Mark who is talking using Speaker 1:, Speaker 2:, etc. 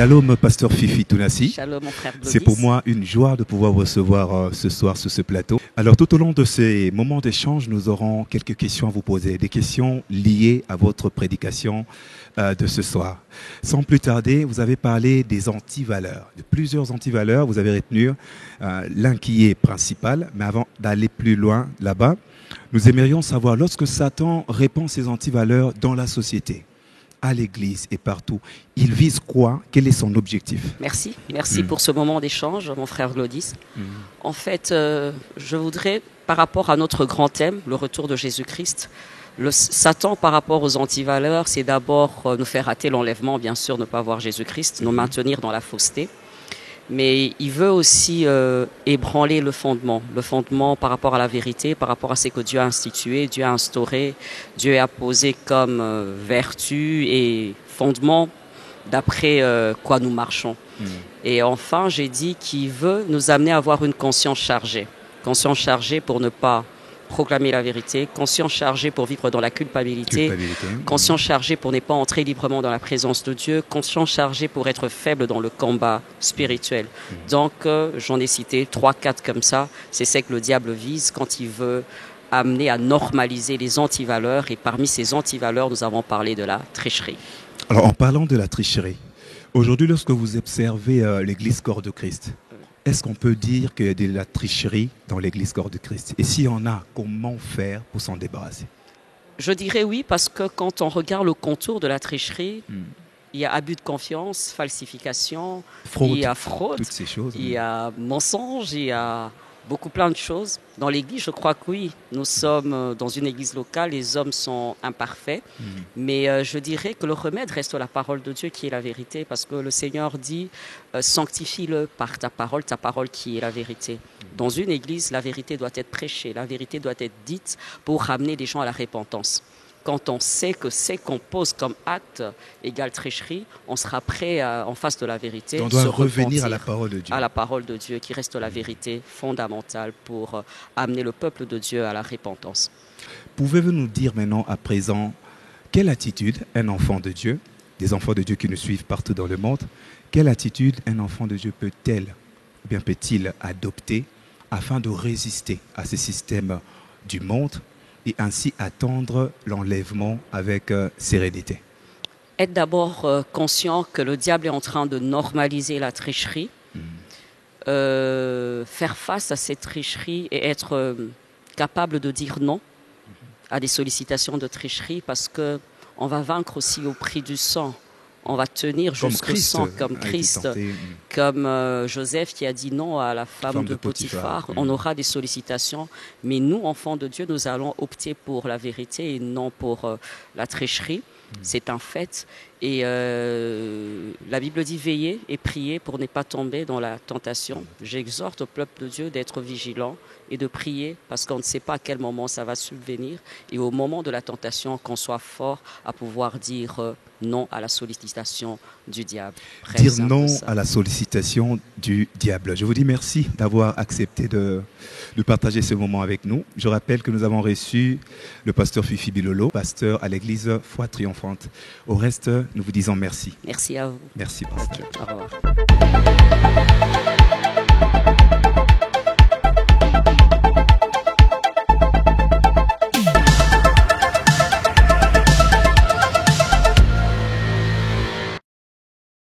Speaker 1: Shalom, pasteur Fifi Tounassi.
Speaker 2: Shalom, mon frère Glodis.
Speaker 1: C'est pour moi une joie de pouvoir vous recevoir ce soir sur ce plateau. Alors, tout au long de ces moments d'échange, nous aurons quelques questions à vous poser, des questions liées à votre prédication de ce soir. Sans plus tarder, vous avez parlé des antivaleurs, de plusieurs antivaleurs. Vous avez retenu l'un qui est principal, mais avant d'aller plus loin là-bas, nous aimerions savoir, lorsque Satan répand ces antivaleurs dans la société, à l'église et partout, il vise quoi? Quel est son objectif?
Speaker 2: Merci pour ce moment d'échange, mon frère Glodis. En fait, je voudrais, par rapport à notre grand thème, le retour de Jésus-Christ, Satan, par rapport aux antivaleurs, c'est d'abord nous faire rater l'enlèvement, bien sûr, ne pas voir Jésus-Christ, nous maintenir dans la fausseté. Mais il veut aussi ébranler le fondement par rapport à la vérité, par rapport à ce que Dieu a institué, Dieu a instauré, Dieu a posé comme vertu et fondement d'après quoi nous marchons. Et enfin, j'ai dit qu'il veut nous amener à avoir une conscience chargée pour ne pas proclamer la vérité, conscience chargée pour vivre dans la culpabilité. Conscience chargée pour ne pas entrer librement dans la présence de Dieu, conscience chargée pour être faible dans le combat spirituel. Donc, j'en ai cité 3-4 comme ça. C'est ce que le diable vise quand il veut amener à normaliser les antivaleurs. Et parmi ces antivaleurs, nous avons parlé de la tricherie.
Speaker 1: Alors, en parlant de la tricherie, aujourd'hui, lorsque vous observez l'église Corps de Christ, est-ce qu'on peut dire qu'il y a de la tricherie dans l'église Corps de Christ? Et s'il y en a, comment faire pour s'en débarrasser?
Speaker 2: Je dirais oui, parce que quand on regarde le contour de la tricherie, il y a abus de confiance, falsification,
Speaker 1: fraude,
Speaker 2: il y a fraude,
Speaker 1: toutes ces choses,
Speaker 2: il y a mensonge, il y a plein de choses. Dans l'église, je crois que oui, nous sommes dans une église locale, les hommes sont imparfaits, mais je dirais que le remède reste la parole de Dieu qui est la vérité, parce que le Seigneur dit sanctifie-le par ta parole qui est la vérité. Dans une église, la vérité doit être prêchée, la vérité doit être dite pour ramener les gens à la repentance. Quand on sait que c'est qu'on pose comme acte égale tricherie, on sera prêt en face de la vérité.
Speaker 1: On doit revenir à la parole de Dieu.
Speaker 2: À la parole de Dieu qui reste la vérité fondamentale pour amener le peuple de Dieu à la repentance.
Speaker 1: Pouvez-vous nous dire maintenant à présent quelle attitude un enfant de Dieu, des enfants de Dieu qui nous suivent partout dans le monde, quelle attitude un enfant de Dieu peut-il adopter afin de résister à ce système du monde et ainsi attendre l'enlèvement avec sérénité?
Speaker 2: Être d'abord conscient que le diable est en train de normaliser la tricherie, faire face à cette tricherie et être capable de dire non à des sollicitations de tricherie, parce qu'on va vaincre aussi au prix du sang. On va tenir jusqu'au sang comme Christ, comme Joseph qui a dit non à la femme de Potiphar. On aura des sollicitations, mais nous, enfants de Dieu, nous allons opter pour la vérité et non pour la tricherie. C'est un fait. Et la Bible dit veiller et prier pour ne pas tomber dans la tentation. J'exhorte au peuple de Dieu d'être vigilant et de prier, parce qu'on ne sait pas à quel moment ça va subvenir. Et au moment de la tentation, qu'on soit fort à pouvoir dire non à la sollicitation du diable.
Speaker 1: Dire non à la sollicitation du diable. Je vous dis merci d'avoir accepté de partager ce moment avec nous. Je rappelle que nous avons reçu le pasteur Fifi Bilolo, pasteur à l'église Foi Triomphante. Au reste, nous vous disons merci.
Speaker 2: Merci à vous.
Speaker 1: Merci, pasteur.
Speaker 2: Okay, au revoir.